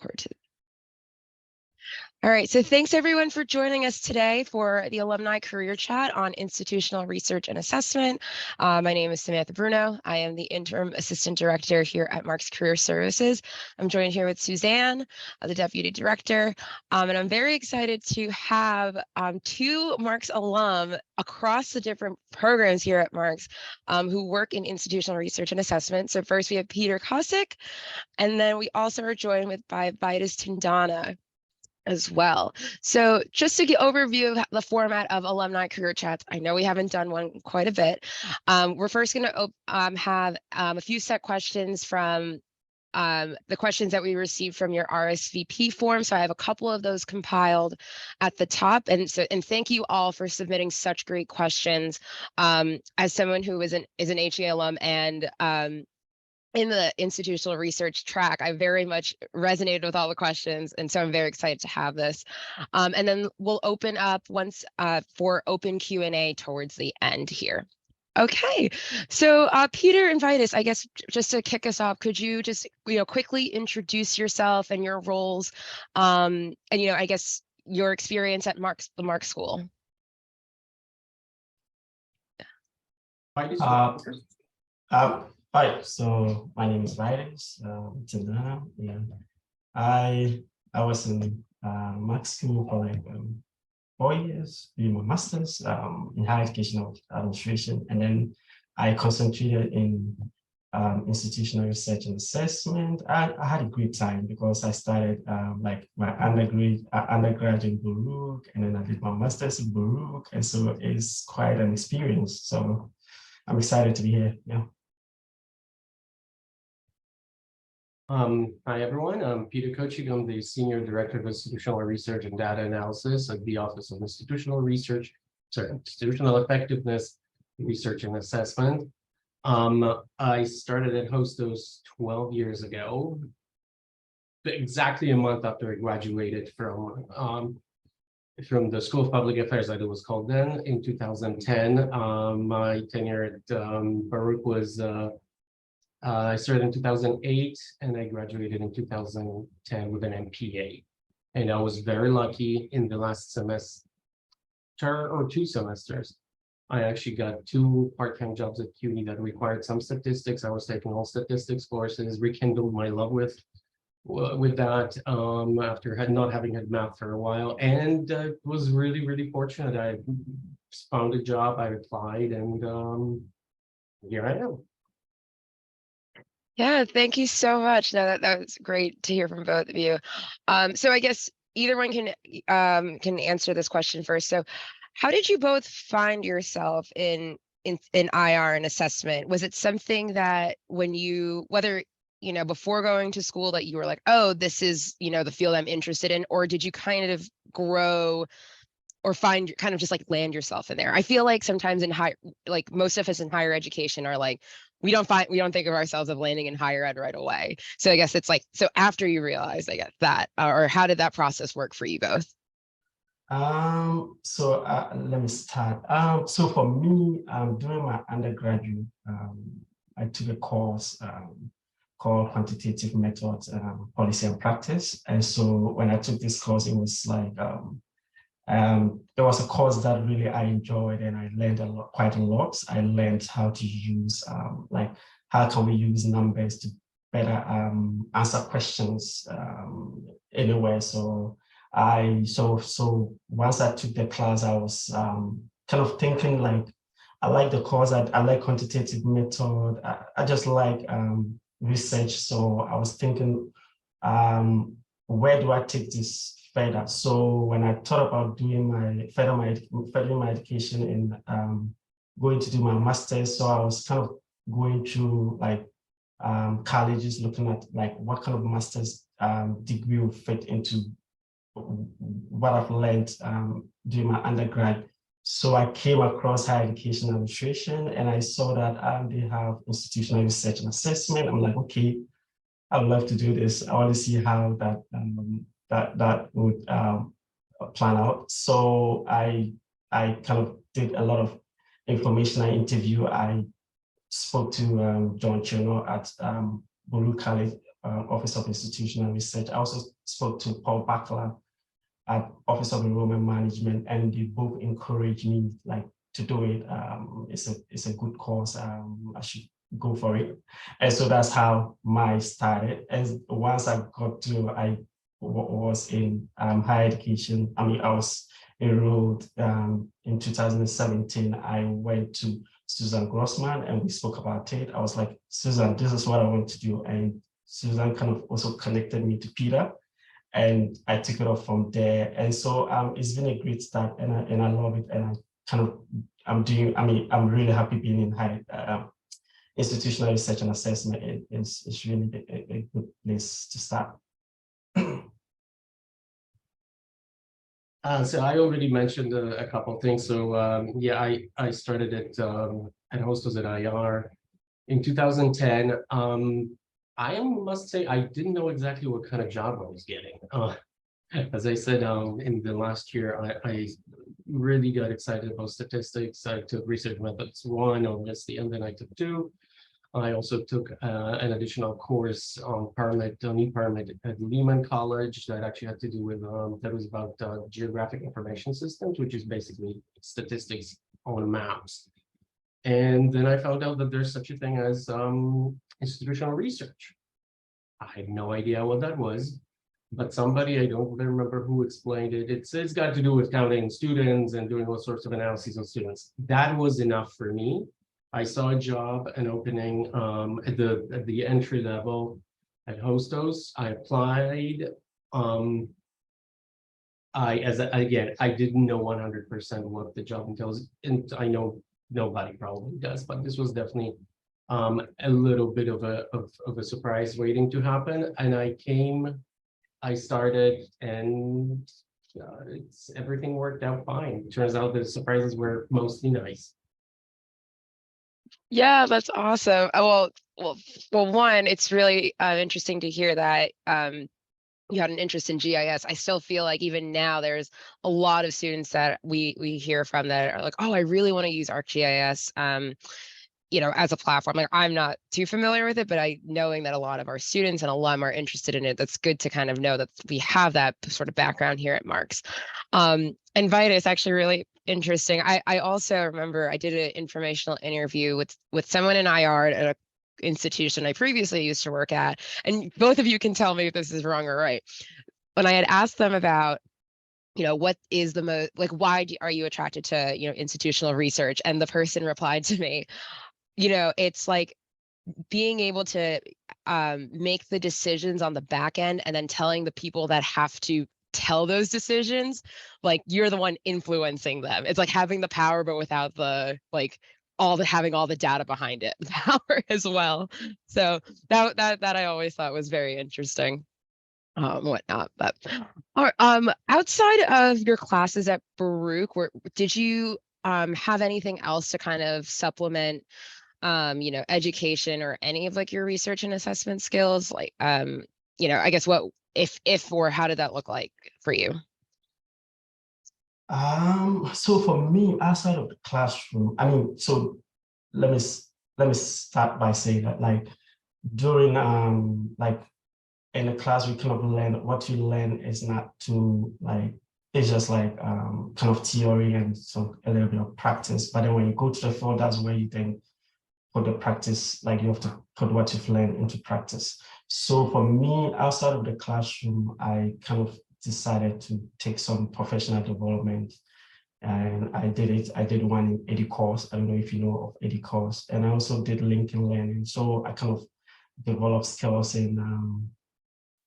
record too. All right, so thanks everyone for joining us today for the Alumni Career Chat on Institutional Research and Assessment. My name is Samantha Bruno. I am the Interim Assistant Director here at Marxe Career Services. I'm joined here with Suzanne, the Deputy Director, and I'm very excited to have two Marxe alum across the different programs here at Marxe who work in institutional research and assessment. So first we have Piotr Kocik, and then we also are joined by Vitus Tindana as well. So just to get overview of the format of Alumni Career Chats, I know we haven't done one quite a bit. We're first going to have a few set questions from the questions that we received from your RSVP form. So I have a couple of those compiled at the top. And thank you all for submitting such great questions. As someone who is an HEA alum and in the institutional research track, I very much resonated with all the questions, and so I'm very excited to have this. And then we'll open up once for open Q&A towards the end here. Okay, so Peter and Vitus, I guess just to kick us off, could you just quickly introduce yourself and your roles, and I guess your experience at the Marxe School? Hi, so my name is Vitus Tindana. Yeah, I was in Marxe School for like 4 years, doing my master's in higher educational administration, and then I concentrated in institutional research and assessment. I had a great time because I started like my undergrad in Baruch, and then I did my master's in Baruch, and so it's quite an experience. So I'm excited to be here. Yeah. Hi, everyone. I'm Piotr Kocik. I'm the Senior Director of Institutional Research and Data Analysis at the Office of Institutional Effectiveness, Research and Assessment. I started at Hostos 12 years ago, exactly a month after I graduated from the School of Public Affairs, as it was called then, in 2010. My tenure at Baruch was I started in 2008 and I graduated in 2010 with an MPA. And I was very lucky in the last semester or 2 semesters. I actually got 2 part-time jobs at CUNY that required some statistics. I was taking all statistics courses, rekindled my love with that after not having had math for a while, and was really, really fortunate. I found a job, I applied, and here I am. Yeah, thank you so much. No, that was great to hear from both of you. So I guess either one can answer this question first. So how did you both find yourself in IR and assessment? Was it something that when you, whether before going to school, that you were like, oh, this is the field I'm interested in, or did you kind of grow or kind of just like land yourself in there? I feel like sometimes in most of us in higher education are like, we don't think of ourselves of landing in higher ed right away. So I guess it's like, so after you realized, I guess that, or how did that process work for you both? So let me start. So for me, during my undergraduate, I took a course called Quantitative Methods, Policy and Practice. And so when I took this course, it was like, it was a course that really I enjoyed, and I learned quite a lot. I learned how to use, like, how can we use numbers to better answer questions anywhere. So so once I took the class, I was kind of thinking like, I like the course, I like quantitative method, I just like research. So I was thinking, where do I take this further? So when I thought about doing my furthering my education in going to do my master's, so I was kind of going through like colleges, looking at like what kind of master's degree will fit into what I've learned during my undergrad. So I came across higher education administration, and I saw that they have institutional research and assessment. I'm like, okay, I would love to do this. I want to see how that would plan out. So I kind of did a lot of informational interview. I spoke to John Cherno at Baruch College Office of Institutional Research. I also spoke to Paul Bakla at Office of Enrollment Management, and they both encouraged me like to do it. It's a good course. I should go for it. And so that's how mine started. And once I got to, I was in higher education. I mean, I was enrolled in 2017. I went to Susan Grossman and we spoke about it. I was like, Susan, this is what I want to do. And Susan kind of also connected me to Peter, and I took it off from there. And so it's been a great start, and I love it. And I'm really happy being in high institutional research and assessment. It's really a good place to start. So I already mentioned a couple of things. So yeah, I started at Hostos at IR in 2010. I must say I didn't know exactly what kind of job I was getting. As I said, in the last year, I really got excited about statistics. I took research methods 1 obviously, and then I took 2. I also took an additional course on e-Paramit at Lehman College that actually had to do with, that was about geographic information systems, which is basically statistics on maps. And then I found out that there's such a thing as institutional research. I had no idea what that was, but somebody, I don't remember who explained it. It's got to do with counting students and doing all sorts of analyses on students. That was enough for me. I saw a job, an opening at the entry level at Hostos. I applied. I didn't know 100% what the job entails, and I know nobody probably does, but this was definitely a little bit of a surprise waiting to happen. And I started, and everything worked out fine. Turns out the surprises were mostly nice. Yeah, that's awesome. Well, one, it's really interesting to hear that you had an interest in GIS. I still feel like even now there's a lot of students that we hear from that are like, oh, I really want to use ArcGIS, as a platform. Like, I'm not too familiar with it, but knowing that a lot of our students and alum are interested in it, that's good to kind of know that we have that sort of background here at Marxe. And Vitus, actually really interesting. I also remember I did an informational interview with someone in IR at an institution I previously used to work at, and both of you can tell me if this is wrong or right. When I had asked them about, what is the most, like, why are you attracted to, institutional research? And the person replied to me, it's like being able to make the decisions on the back end and then telling the people that have to tell those decisions, like, you're the one influencing them. It's like having the power, but without the, like, having all the data behind it, the power as well. So that I always thought was very interesting. Whatnot, but outside of your classes at Baruch, did you have anything else to kind of supplement education or any of like your research and assessment skills? Like, I guess what if or how did that look like for you? So for me, outside of the classroom, so let me start by saying that, like, during like in the class, we kind of learn, what you learn is not too, like, it's just like kind of theory and a little bit of practice. But then when you go to the field, that's where you then put the practice, like, you have to put what you've learned into practice. So for me, outside of the classroom, I kind of decided to take some professional development, and I did it. I did one in EduCourse. I don't know if you know of EduCourse. And I also did LinkedIn Learning. So I kind of developed skills in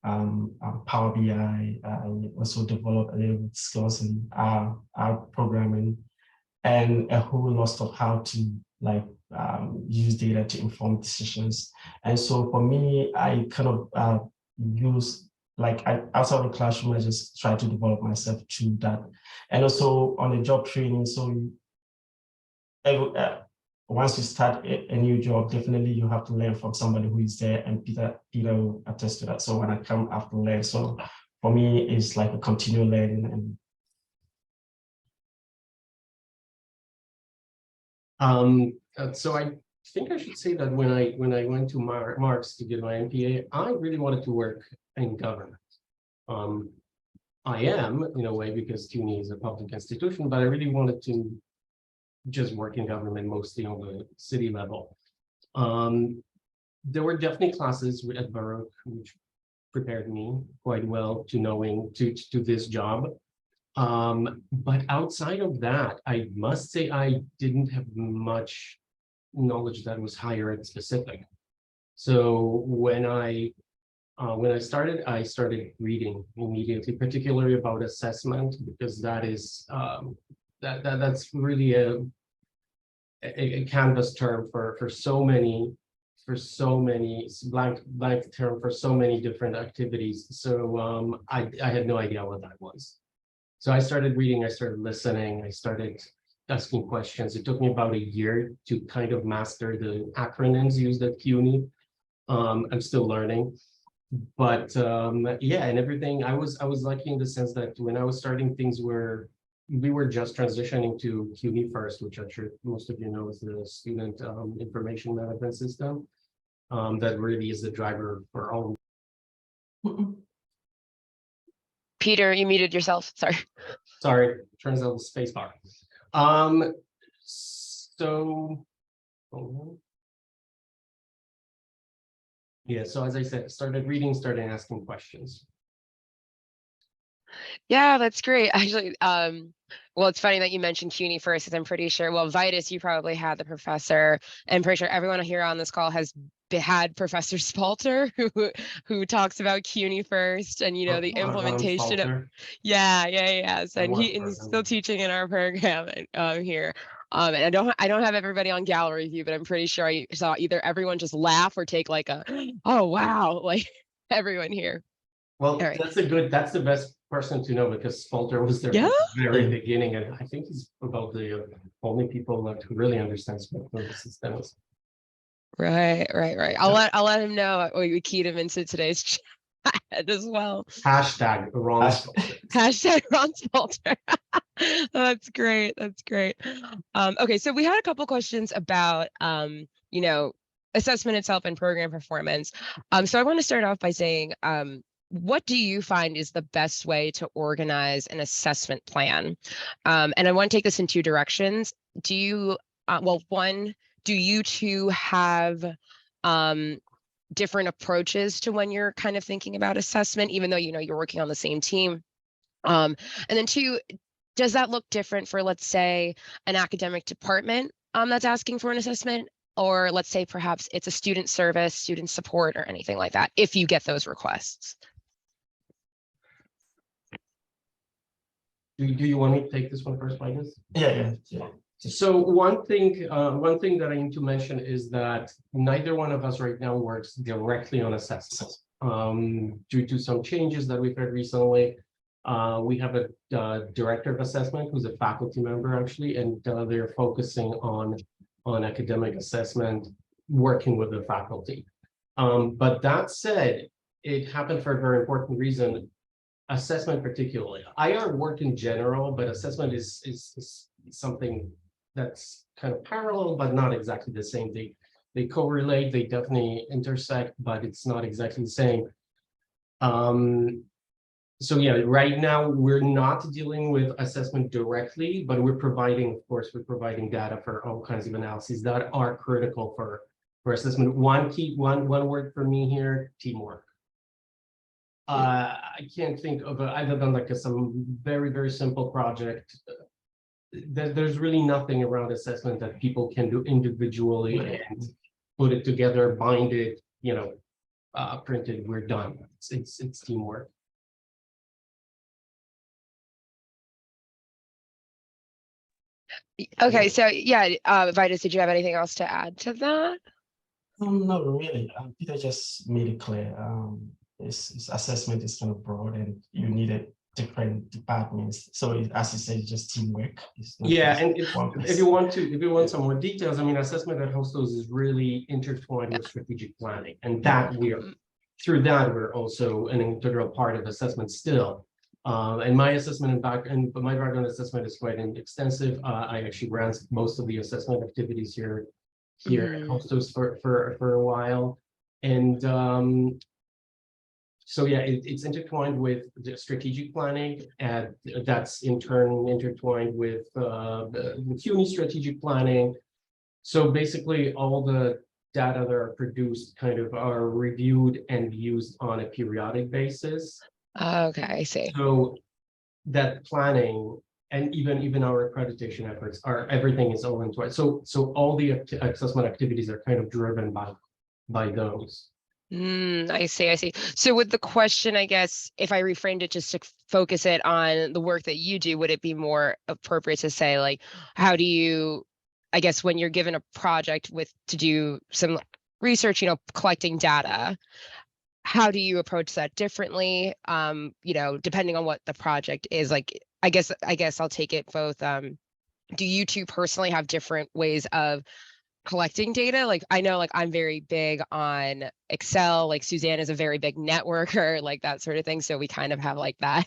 Power BI. I also developed a little bit skills in R programming, and a whole lot of how to, like, use data to inform decisions. And so for me, I kind of use, like, outside the classroom, I just try to develop myself through that. And also on the job training, so once you start a new job, definitely you have to learn from somebody who is there, and Peter will attest to that. So when I come, I have to learn. So for me, it's like a continual learning. So I think I should say that when I went to Marxe to get my MPA, I really wanted to work in government. I am in a way because CUNY is a public institution, but I really wanted to just work in government, mostly on the city level. There were definitely classes at Baruch which prepared me quite well to knowing to this job. But outside of that, I must say I didn't have much knowledge that was higher ed specific. So when I started reading immediately, particularly about assessment, because that is that's really a canvas term for so many blank term for so many different activities. So I had no idea what that was. So I started reading, I started listening, I started asking questions. It took me about a year to kind of master the acronyms used at CUNY. I'm still learning, but yeah, and everything. I was lucky in the sense that when I was starting, we were just transitioning to CUNY first, which I'm sure most of you know is the student information management system. That really is the driver for all. Peter, you muted yourself. Sorry. Sorry, turns out the space bar. So yeah, so as I said, started reading, started asking questions. Yeah, that's great. Actually, well, it's funny that you mentioned CUNY first, because I'm pretty sure, well, Vitus, you probably had the professor, and pretty sure everyone here on this call has had Professor Spalter, who talks about CUNY first, and you know the implementation of, yes, and he's still teaching in our program here. And I don't have everybody on gallery view, but I'm pretty sure I saw either everyone just laugh or take like a, oh wow, like everyone here. Well, right. That's the best person to know, because Spalter was there from the very beginning, and I think he's about the only people that who really understands what the systems. Right. I'll let him know. We keyed him into today's chat as well. Hashtag Ron Spalter. Hashtag Ron Spalter. That's great. Okay, so we had a couple questions about you know, assessment itself and program performance. So I want to start off by saying, what do you find is the best way to organize an assessment plan? And I want to take this in two directions. Do you, well, one, do you two have different approaches to when you're kind of thinking about assessment, even though you know you're working on the same team? And then two, does that look different for, let's say, an academic department that's asking for an assessment? Or let's say perhaps it's a student service, student support, or anything like that, if you get those requests? Do you want me to take this one first, Vitus? Yeah. So one thing that I need to mention is that neither one of us right now works directly on assessment. Due to some changes that we've had recently, we have a director of assessment who's a faculty member actually, and they're focusing on academic assessment, working with the faculty. But that said, it happened for a very important reason. Assessment particularly. IR work in general, but assessment is something that's kind of parallel, but not exactly the same. They correlate, they definitely intersect, but it's not exactly the same. So yeah, right now we're not dealing with assessment directly, but we're providing data for all kinds of analyses that are critical for assessment. One word for me here: teamwork. I can't think of other than like some very, very simple project. There's really nothing around assessment that people can do individually and put it together, bind it, print it, we're done. It's teamwork. Okay, so yeah, Vitus, did you have anything else to add to that? Not really. Peter just made it clear. His assessment is kind of broad, and you needed different departments. So as you said, just teamwork. Yeah, and if you want some more details, I mean, assessment at Hostos is really intertwined with strategic planning, and that we're also an integral part of assessment still. And my assessment but my background assessment is quite extensive. I actually ran most of the assessment activities here here at Hostos for a while. And so yeah, it's intertwined with the strategic planning, and that's in turn intertwined with the CUNY strategic planning. So basically all the data that are produced kind of are reviewed and used on a periodic basis. Okay, I see. So that planning and even our accreditation efforts everything is all into it. So all the assessment activities are kind of driven by those. I see, I see. So with the question, I guess, if I reframed it just to focus it on the work that you do, would it be more appropriate to say, like, how do you, I guess, when you're given a project to do some research, collecting data, how do you approach that differently? Depending on what the project is. Like, I guess I'll take it both. Do you two personally have different ways of collecting data? Like, I know, like, I'm very big on Excel, like Suzanne is a very big networker, like that sort of thing. So we kind of have like that,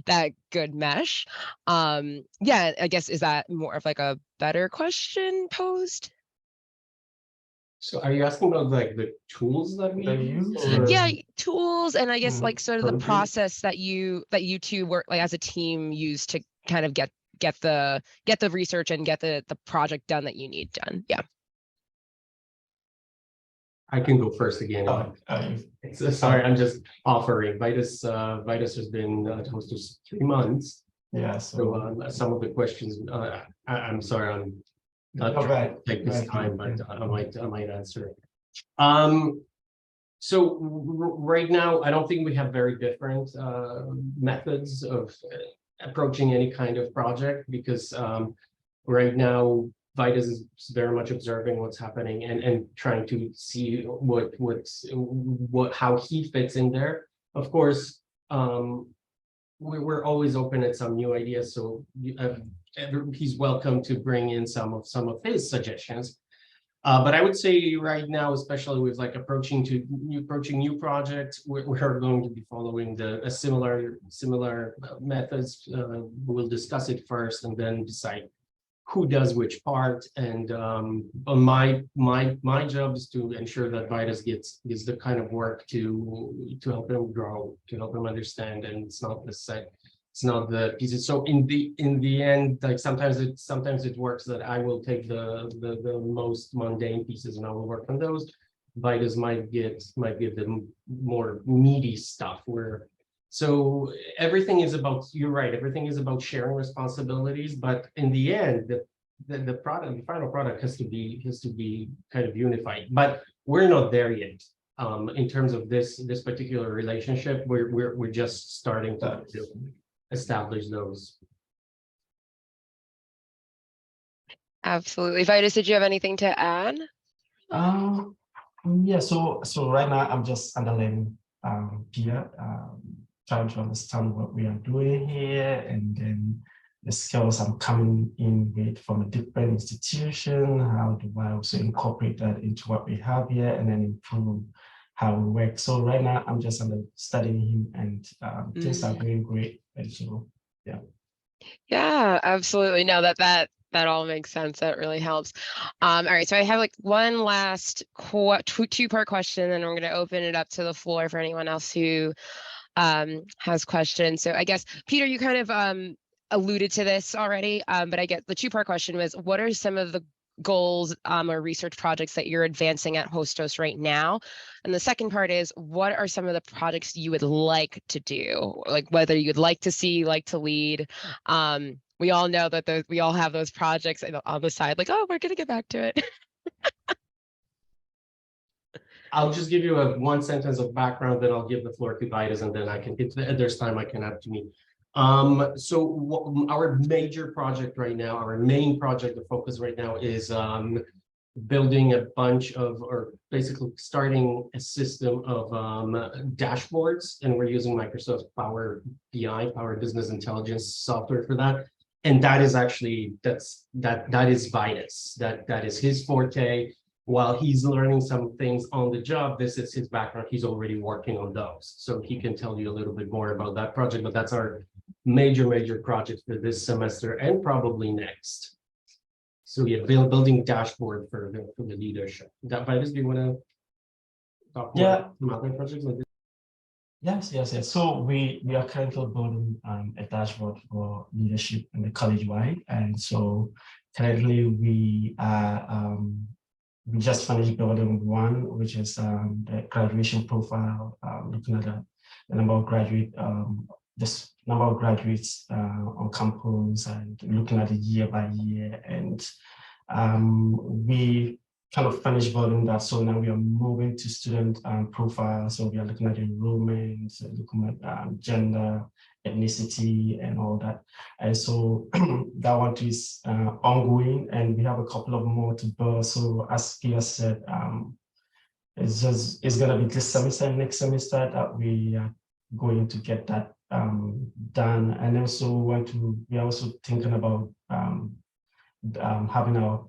that good mesh. Yeah, I guess, is that more of like a better question posed? So are you asking about like the tools that we use? Yeah, tools, and I guess like sort of the process that you two work like as a team use to kind of get the research and get the project done that you need done. Yeah. I can go first again. Sorry, I'm just offering. Vitus has been at Hostos 3 months. Yeah. So some of the questions, I'm sorry, I'm not trying to take this time, but I might answer it. So right now, I don't think we have very different methods of approaching any kind of project, because right now Vitus is very much observing what's happening and trying to see how he fits in there. Of course, we're always open at some new ideas, so he's welcome to bring in some of his suggestions. But I would say right now, especially with like approaching new projects, we're going to be following similar methods. We'll discuss it first and then decide who does which part. And my job is to ensure that Vitus gets the kind of work to help him grow, to help him understand, and it's not the pieces. So in the end, like sometimes it works that I will take the most mundane pieces and I will work on those. Vitus might give them more meaty stuff so everything is about, you're right, everything is about sharing responsibilities, but in the end, the final product has to be kind of unified. But we're not there yet. In terms of this particular relationship, we're just starting to establish those. Absolutely. Vitus, did you have anything to add? Yeah, so right now I'm just underlining Pia, trying to understand what we are doing here, and then the skills I'm coming in with from a different institution. How do I also incorporate that into what we have here and then improve how we work? So right now I'm just studying him, and things are going great. And so yeah. Yeah, absolutely. No, that all makes sense. That really helps. All right, so I have like one last two-part question, and I'm going to open it up to the floor for anyone else who has questions. So I guess, Peter, you kind of alluded to this already, but I get the two-part question was, what are some of the goals or research projects that you're advancing at Hostos right now? And the second part is, what are some of the projects you would like to do? Like whether you'd like to see, like to lead. We all know that we all have those projects on the side, like, oh, we're going to get back to it. I'll just give you a one sentence of background, then I'll give the floor to Vitus, and then if there's time, I can add to me. So our major project right now, our main project of focus right now is building a bunch of, or basically starting a system of dashboards, and we're using Microsoft Power BI, Power Business Intelligence software for that. And that is actually, that is Vitus, that is his forte. While he's learning some things on the job, this is his background. He's already working on those. So he can tell you a little bit more about that project, but that's our major project for this semester and probably next. So yeah, building dashboard for the leadership. Vitus, do you want to talk more about other projects like this? Yes. So we are currently building a dashboard for leadership in the college-wide, and so currently we are we just finished building one, which is the graduation profile, looking at the number of this number of graduates on campus, and looking at it year by year, and we kind of finished building that. So now we are moving to student profiles. So we are looking at enrollment, looking at gender, ethnicity, and all that. And so that one is ongoing, and we have a couple of more to build. So as Pia said, it's going to be this semester and next semester that we are going to get that done. And also we are also thinking about having our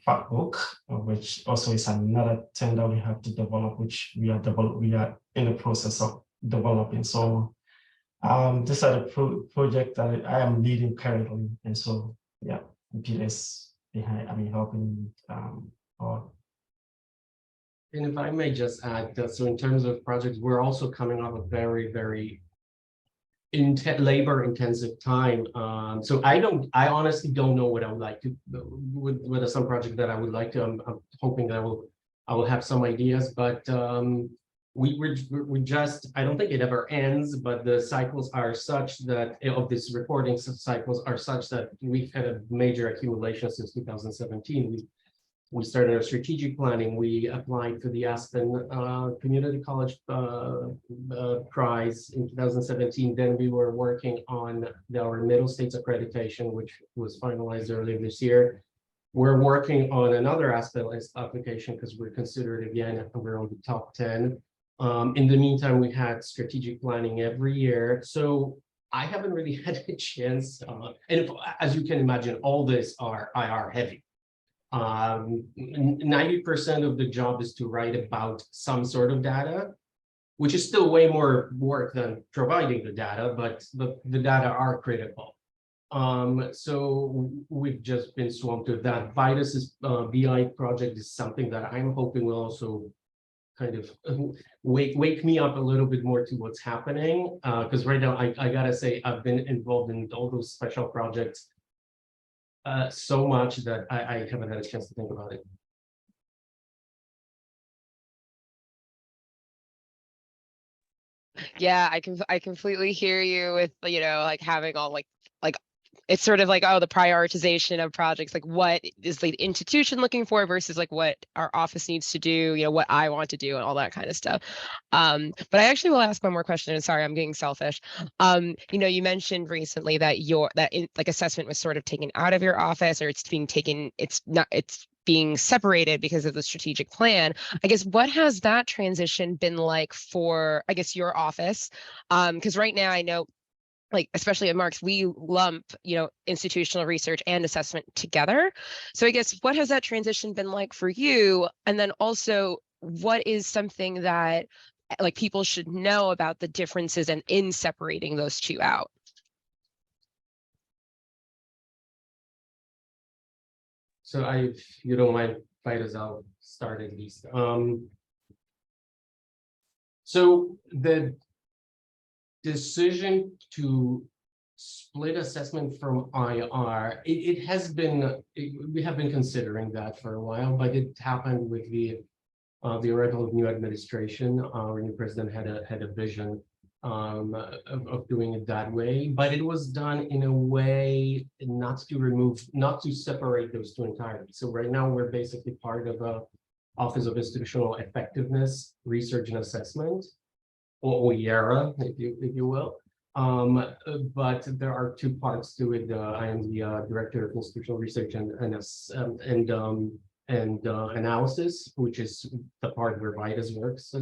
fact book, which also is another thing that we have to develop, which we are in the process of developing. So these are the projects that I am leading currently, and so yeah, Peter is behind. I mean, helping. And if I may just add that, so in terms of projects, we're also coming off a very, very labor-intensive time. So I honestly don't know what I would like to, with some project that I would like to. I'm hoping that I will have some ideas, but we just, I don't think it ever ends, but the cycles are such that, of this reporting cycles are such that we've had a major accumulation since 2017. We started our strategic planning. We applied for the Aspen Community College Prize in 2017. Then we were working on our Middle States accreditation, which was finalized earlier this year. We're working on another Aspen application because we're considered again, we're on the top 10. In the meantime, we had strategic planning every year. So I haven't really had a chance. And as you can imagine, all this are IR heavy. 90% of the job is to write about some sort of data, which is still way more work than providing the data, but the data are critical. So we've just been swamped with that. Vitus's BI project is something that I'm hoping will also kind of wake me up a little bit more to what's happening. Because right now, I gotta say, I've been involved in all those special projects so much that I haven't had a chance to think about it. Yeah, I completely hear you with, like having all like it's sort of like, oh, the prioritization of projects, like what is the institution looking for versus like what our office needs to do, what I want to do and all that kind of stuff. But I actually will ask one more question, and sorry, I'm getting selfish. You mentioned recently that assessment was sort of taken out of your office, or it's being separated because of the strategic plan. I guess, what has that transition been like for, I guess, your office? Because right now I know, like, especially at Marxe, we lump, institutional research and assessment together. So I guess, what has that transition been like for you? And then also, what is something that like people should know about the differences and in separating those two out? So if you don't mind, Vitus, I'll start at least. So the decision to split assessment from IR, we have been considering that for a while, but it happened with the arrival of new administration. Our new president had a vision of doing it that way, but it was done in a way not to separate those two entirely. So right now we're basically part of a Office of Institutional Effectiveness, Research and Assessment, or OIERA, if you will. But there are two parts to it. I am the Director of Institutional Research and Analysis, which is the part where Vitus works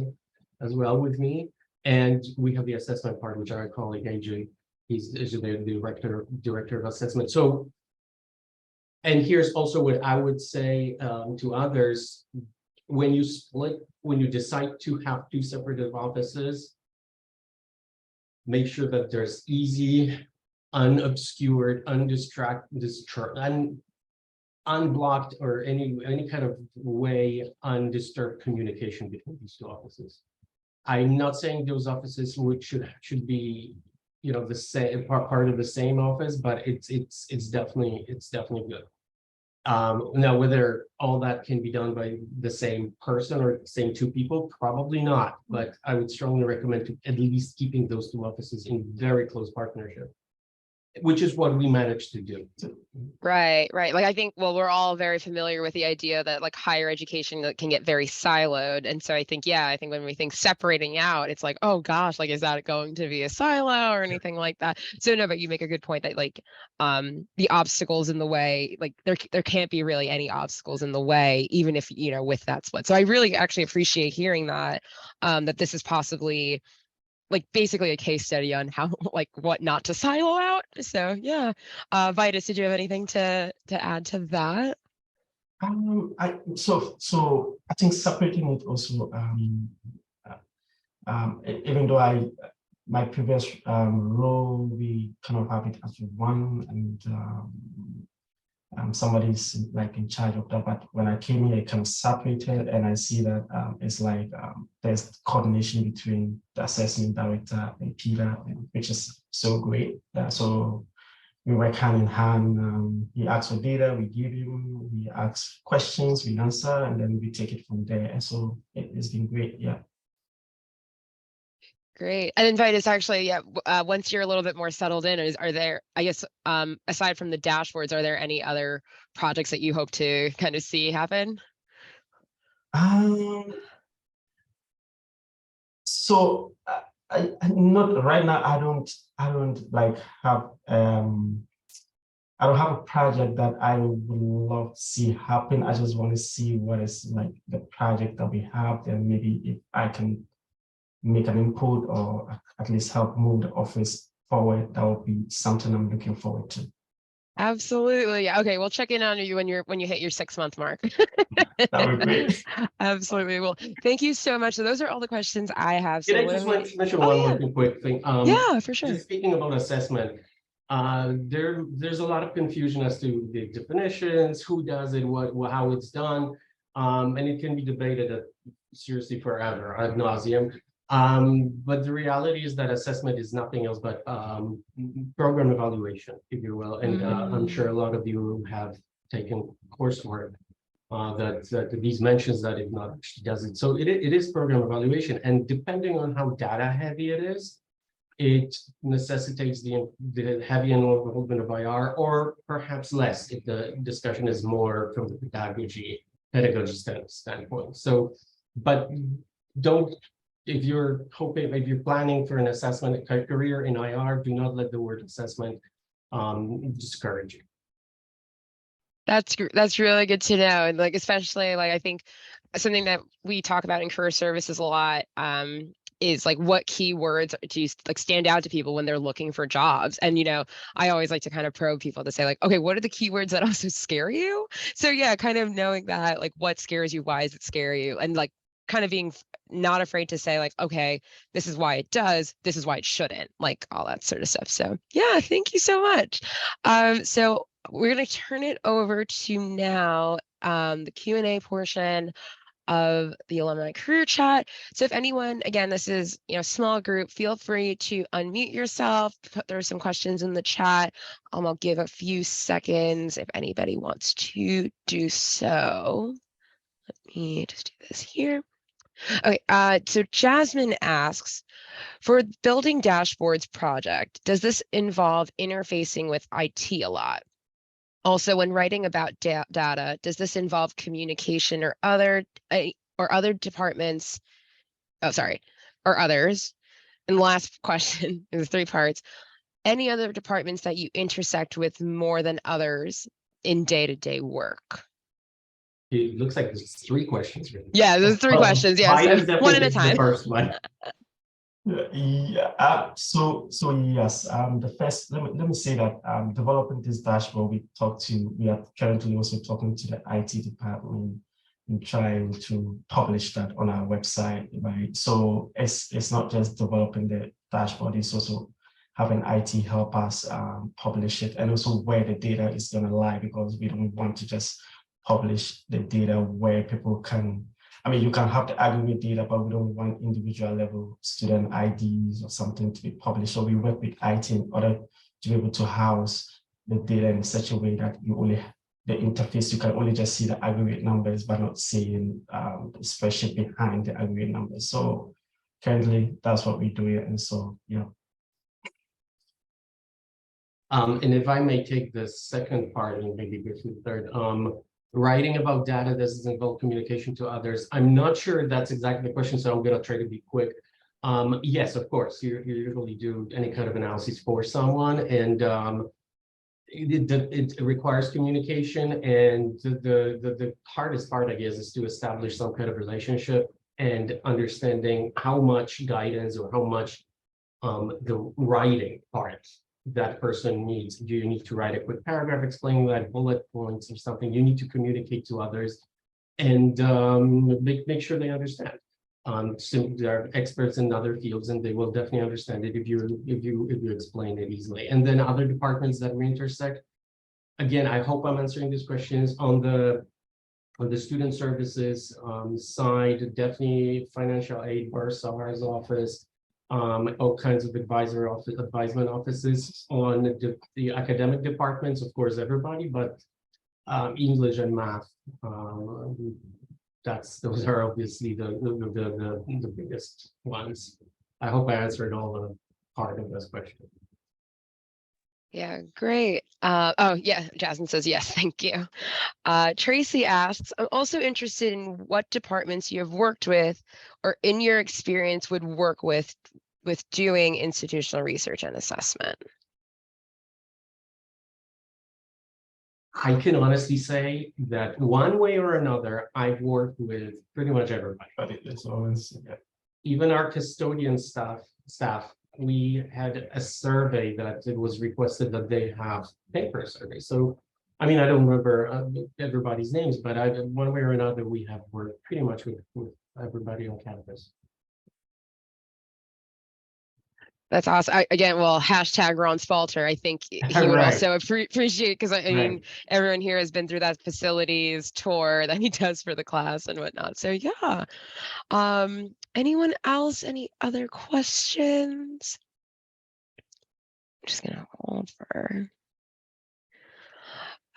as well with me. And we have the assessment part, which our colleague AJ, he's the director of assessment. So, and here's also what I would say to others: when you decide to have two separate offices, make sure that there's easy, unobscured, unblocked or any kind of way undisturbed communication between these two offices. I'm not saying those offices should be, you know, the same part of the same office, but it's definitely good. Now, whether all that can be done by the same person or the same two people, probably not. But I would strongly recommend to at least keeping those two offices in very close partnership, which is what we managed to do. Right. Like, I think, well, we're all very familiar with the idea that like higher education that can get very siloed. And so I think when we think separating out, it's like, oh gosh, like, is that going to be a silo or anything like that? So no, but you make a good point that like, the obstacles in the way, like there can't be really any obstacles in the way, even if, you know, with that split. So I really actually appreciate hearing that, that this is possibly like basically a case study on how, like, what not to silo out. So yeah, Vitus, did you have anything to add to that? So I think separating it also, even though my previous role, we kind of have it as one, and somebody's like in charge of that. But when I came here, it kind of separated, and I see that it's like there's coordination between the assessment director and Peter, which is so great. So we work hand in hand. He asks for data, we give him. He asks questions, we answer, and then we take it from there. And so it's been great. Yeah. Great. And then Vitus, actually, once you're a little bit more settled in, are there, I guess, aside from the dashboards, are there any other projects that you hope to kind of see happen? So I not right now. I don't like have I don't have a project that I would love to see happen. I just want to see what is like the project that we have, and maybe if I can make an input or at least help move the office forward, that would be something I'm looking forward to. Absolutely. Okay, we'll check in on you when you hit your 6-month mark. That would be great. Absolutely. Well, thank you so much. So those are all the questions I have. So Can I just mention one more quick thing? Yeah, for sure. Just speaking about assessment, there's a lot of confusion as to the definitions, who does it, how it's done, and it can be debated seriously forever ad nauseum. But the reality is that assessment is nothing else but program evaluation, if you will. And I'm sure a lot of you have taken coursework that these mentions that it not does it. So it is program evaluation, and depending on how data heavy it is, it necessitates the heavy involvement of IR, or perhaps less if the discussion is more from the pedagogy standpoint. So, but don't. If you're planning for an assessment career in IR, do not let the word assessment discourage you. That's really good to know. And like, especially like, I think something that we talk about in career services a lot is like, what keywords do you like stand out to people when they're looking for jobs? And, you know, I always like to kind of probe people to say like, okay, what are the keywords that also scare you? So yeah, kind of knowing that, like, what scares you, why does it scare you? And like, kind of being not afraid to say like, okay, this is why it does, this is why it shouldn't, like all that sort of stuff. So yeah, thank you so much. So we're going to turn it over to now the Q&A portion of the Alumni Career Chat. So if anyone, again, this is, you know, small group, feel free to unmute yourself, there are some questions in the chat. I'll give a few seconds if anybody wants to do so. Let me just do this here. Okay, so Jasmine asks, for building dashboards project, does this involve interfacing with IT a lot? Also, when writing about data, does this involve communication or other departments? Oh, sorry, or others? And last question, there's 3 parts. Any other departments that you intersect with more than others in day-to-day work? It looks like there's 3 questions. Really. Yeah, there's 3 questions. Yeah, so one at a time. The first one. Yeah. So yes. The first, let me say that developing this dashboard, we are currently also talking to the IT department and trying to publish that on our website, right? So it's not just developing the dashboard; it's also having IT help us publish it, and also where the data is going to lie, because we don't want to just publish the data where people can, I mean, you can have the aggregate data, but we don't want individual level student IDs or something to be published. So we work with IT in order to be able to house the data in such a way that you only, the interface, you can only just see the aggregate numbers, but not seeing the spreadsheet behind the aggregate numbers. So currently, that's what we do here. And so, yeah. And if I may take the second part and maybe go to the third, writing about data that doesn't involve communication to others. I'm not sure that's exactly the question, so I'm going to try to be quick. Yes, of course, you usually do any kind of analysis for someone, and it requires communication. And the hardest part, I guess, is to establish some kind of relationship and understanding how much guidance or how much the writing part that person needs. Do you need to write a quick paragraph explaining that, bullet points or something? You need to communicate to others and make sure they understand. So there are experts in other fields, and they will definitely understand it if you explain it easily. And then other departments that we intersect. Again, I hope I'm answering these questions. On the student services side, definitely financial aid, Bursar's office, all kinds of advisement offices. On the academic departments, of course, everybody, but English and math, those are obviously the biggest ones. I hope I answered all the part of this question. Yeah, great. Oh, yeah, Jasmine says yes, thank you. Tracy asks, I'm also interested in what departments you have worked with or in your experience would work with doing institutional research and assessment. I can honestly say that one way or another, I've worked with pretty much everybody. But it's always, yeah. Even our custodian staff, we had a survey that it was requested that they have paper survey. So, I mean, I don't remember everybody's names, but one way or another, we have worked pretty much with everybody on campus. That's awesome. Again, well, hashtag Ron Spalter. I think he would Right. also appreciate, because I mean, Right. everyone here has been through that facilities tour that he does for the class and whatnot. So yeah. Anyone else? Any other questions? I'm just gonna hold for.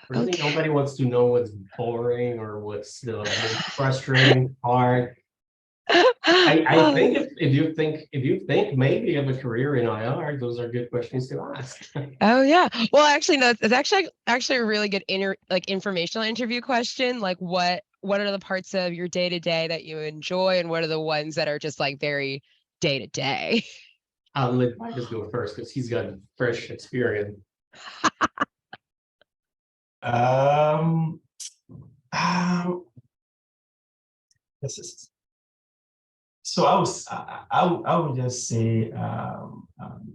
Really, Okay. nobody wants to know what's boring or what's the most frustrating part. I think if you think maybe of a career in IR, those are good questions to ask. Oh yeah. Well, actually, no, it's actually a really good informational interview question. Like what are the parts of your day to day that you enjoy, and what are the ones that are just like very day to day? I'll let Vitus go first because he's got fresh experience. This is, so I would just say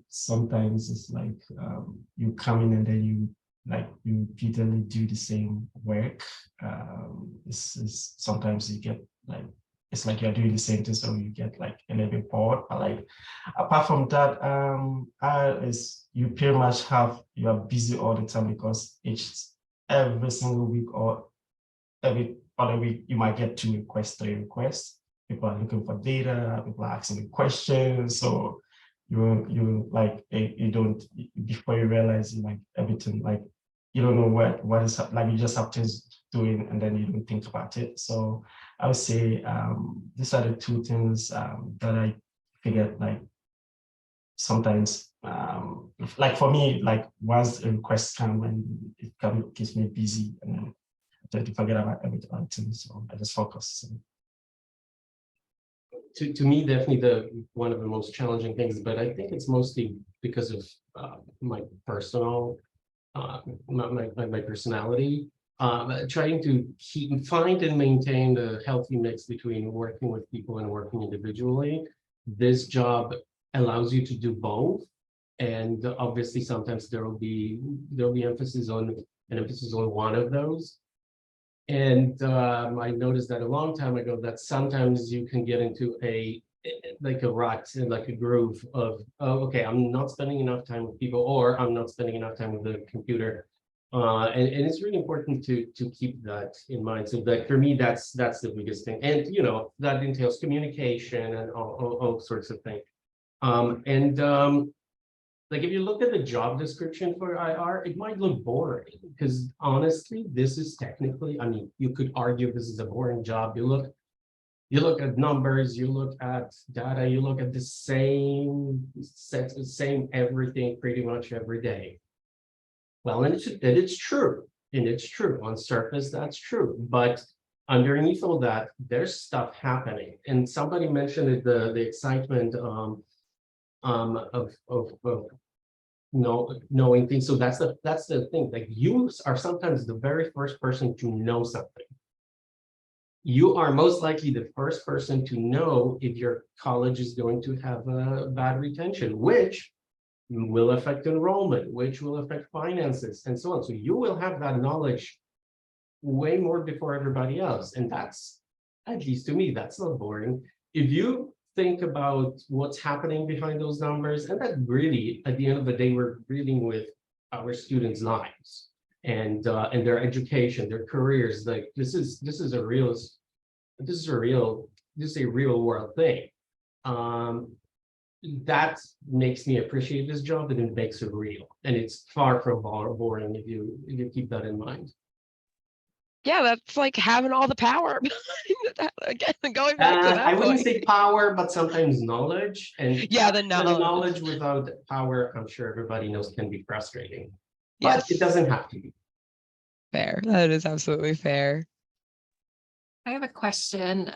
sometimes it's like you come in and then you repeatedly do the same work. It's sometimes you get like, it's like you're doing the same thing, so you get like a little bit bored. But like apart from that, you pretty much you are busy all the time, because every single week or every other week you might get 2 requests, 3 requests. People are looking for data, people are asking questions. So you like, you don't, before you realize like everything, like you don't know what is, like you just have things doing and then you don't think about it. So I would say these are the 2 things that I figured, like sometimes like for me, like once a request comes and it keeps me busy, and then I try to forget about everything. So I just focus. So. To me, definitely one of the most challenging things, but I think it's mostly because of my personal, my personality. Trying to find and maintain a healthy mix between working with people and working individually. This job allows you to do both, and obviously sometimes there will be emphasis on one of those. And I noticed that a long time ago that sometimes you can get into a like a rut, like a groove of, oh, okay, I'm not spending enough time with people, or I'm not spending enough time with the computer. And it's really important to keep that in mind. So that for me, that's the biggest thing. And that entails communication and all sorts of things. Like if you look at the job description for IR, it might look boring because honestly, this is technically, I mean, you could argue this is a boring job. You look at numbers, you look at data, you look at the same sets, the same everything pretty much every day. Well, and it's true. And it's true. On surface, that's true. But underneath all that, there's stuff happening. And somebody mentioned it, the excitement of knowing things. So that's the thing. Like you are sometimes the very first person to know something. You are most likely the first person to know if your college is going to have a bad retention, which will affect enrollment, which will affect finances, and so on. So you will have that knowledge way more before everybody else. And that's, at least to me, that's not boring. If you think about what's happening behind those numbers, and that really, at the end of the day, we're dealing with our students' lives and their education, their careers. Like this is a real world thing. That makes me appreciate this job, and it makes it real. And it's far from boring if you keep that in mind. Yeah, that's like having all the power. Again, going back to that I wouldn't point. say power, but sometimes knowledge. And Yeah, the knowledge without power, I'm sure everybody knows, can be frustrating. But yes, it doesn't have to be. Fair. That is absolutely fair. I have a question.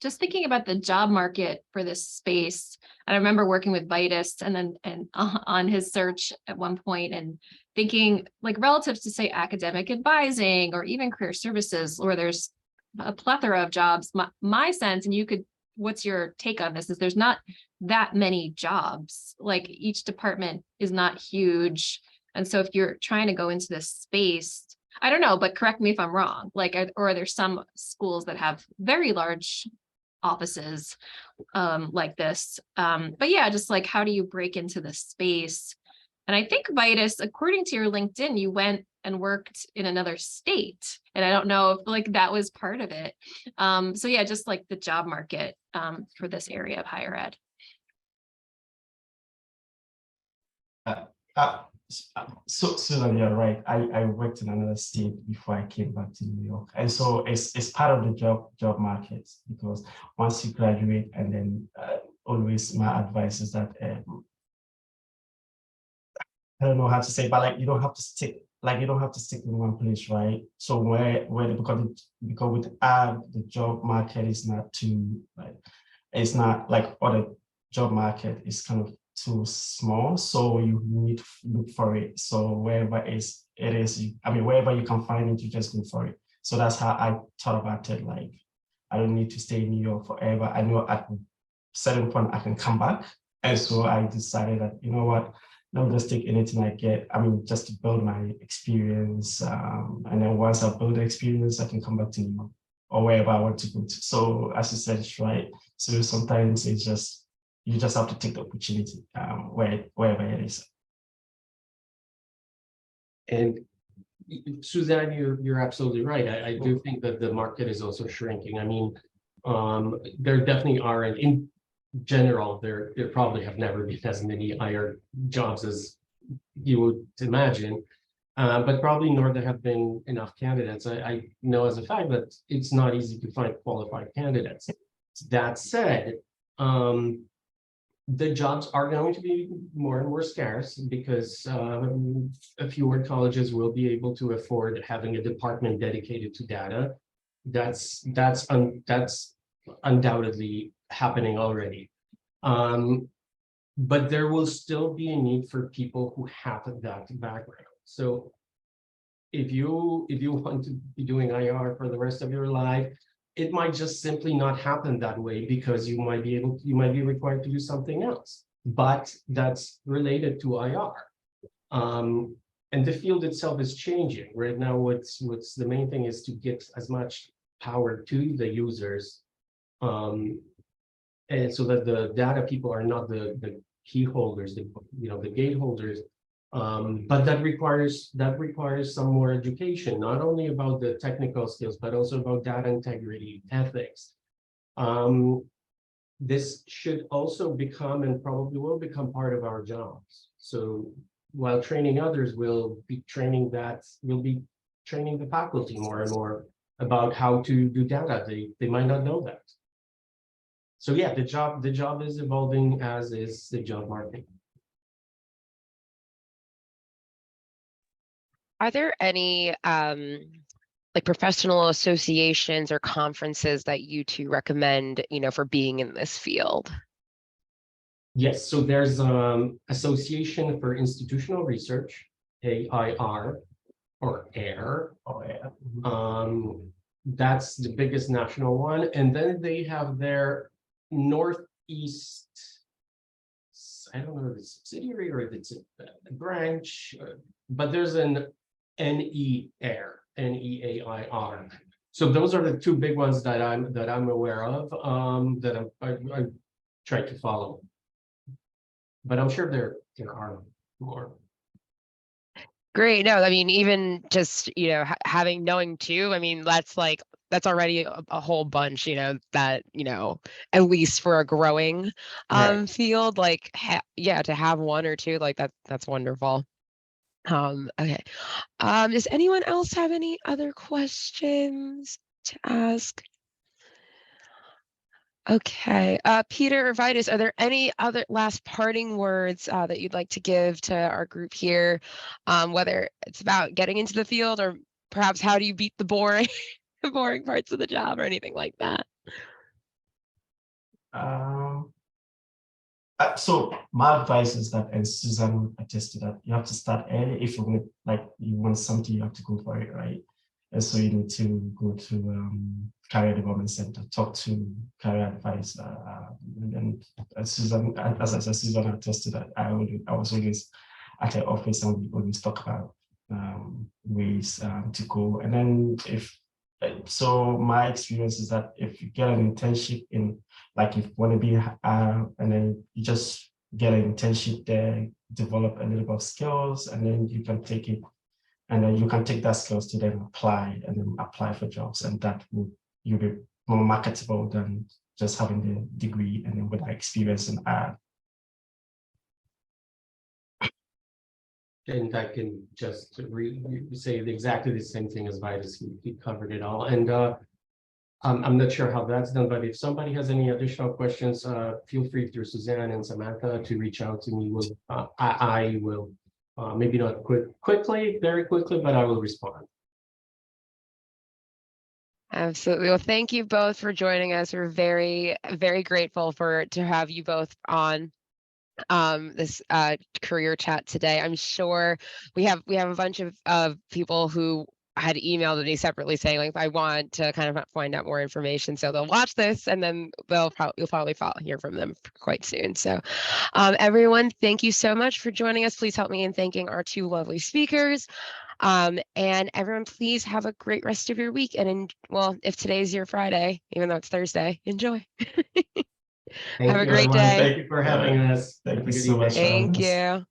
Just thinking about the job market for this space, and I remember working with Vitus and on his search at one point, and thinking like relative to say academic advising or even career services, where there's a plethora of jobs. My sense, and what's your take on this, is there's not that many jobs. Like each department is not huge, and so if you're trying to go into this space, I don't know, but correct me if I'm wrong. Like, or are there some schools that have very large offices like this? But yeah, just like, how do you break into this space? And I think Vitus, according to your LinkedIn, you went and worked in another state. And I don't know if like that was part of it. So yeah, just like the job market for this area of higher ed. So Susan, you're right. I worked in another state before I came back to New York, and so it's part of the job market, because once you graduate, and then always my advice is that I don't know how to say, but like you don't have to stick in one place, right? So because with the job market is not too like, it's not like other job market is kind of too small, so you need to look for it. So wherever it is, wherever you can find it, you just go for it. So that's how I thought about it. Like, I don't need to stay in New York forever. I know at a certain point I can come back. And so I decided that, you know what, let me just take anything I get. Just to build my experience. And then once I build the experience, I can come back to New York or wherever I want to go to. So as you said, right. So sometimes it's just, you just have to take the opportunity wherever it is. And Suzanne, you're absolutely right. I do think that the market is also shrinking. There definitely aren't, in general, there probably have never been as many IR jobs as you would imagine, but probably nor there have been enough candidates. I know as a fact that it's not easy to find qualified candidates. That said, the jobs are going to be more and more scarce because fewer colleges will be able to afford having a department dedicated to data. That's undoubtedly happening already. But there will still be a need for people who have that background. So if you want to be doing IR for the rest of your life, it might just simply not happen that way, because you might be required to do something else, but that's related to IR. And the field itself is changing right now. What's the main thing is to get as much power to the users and so that the data people are not the key holders, the gate holders. But that requires some more education, not only about the technical skills, but also about data integrity, ethics. This should also become, and probably will become, part of our jobs. So while training others, we'll be training the faculty more and more about how to do data. They might not know that. So yeah, the job is evolving, as is the job market. Are there any like professional associations or conferences that you two recommend, for being in this field? Yes, so there's Association for Institutional Research, AIR, or AIR. Oh, yeah. That's the biggest national one, and then they have their Northeast. I don't know if it's a subsidiary or if it's a branch, but there's an NEAIR. So those are the two big ones that I'm aware of, that I try to follow. But I'm sure there are more. Great. No, I mean, even just, knowing two, I mean, that's already a whole bunch, that, at least for a growing Right. field, like, to have one or two, like that's wonderful. Okay. Does anyone else have any other questions to ask? Okay. Peter or Vitus, are there any other last parting words that you'd like to give to our group here? Whether it's about getting into the field or perhaps how do you beat the boring, the boring parts of the job or anything like that? So my advice is that, and Susan attested that, you have to start early. If you want something, you have to go for it, right? And so you need to go to career development center, talk to career advisor, and Susan, as I said, Susan attested that I was always at her office, and we always talk about ways to go. And then so my experience is that if you get an internship in, like, if you want to be, and then you just get an internship there, develop a little bit of skills, and then you can take it. And then you can take that skills to then apply for jobs, and that you'll be more marketable than just having the degree and then with that experience and add. And I can just say exactly the same thing as Vitus. He covered it all, and I'm not sure how that's done, but if somebody has any additional questions, feel free through Suzanne and Samantha to reach out to me. I will. Maybe not very quickly, but I will respond. Absolutely. Well, thank you both for joining us. We're very, very grateful to have you both on this career chat today. I'm sure we have a bunch of people who had emailed me separately saying, like, I want to kind of find out more information. So they'll watch this and then you'll probably hear from them quite soon. So everyone, thank you so much for joining us. Please help me in thanking our two lovely speakers. And everyone, please have a great rest of your week. And well, if today's your Friday, even though it's Thursday, enjoy. Have a great day. Thank you for having us. Thank you so much. Thank you.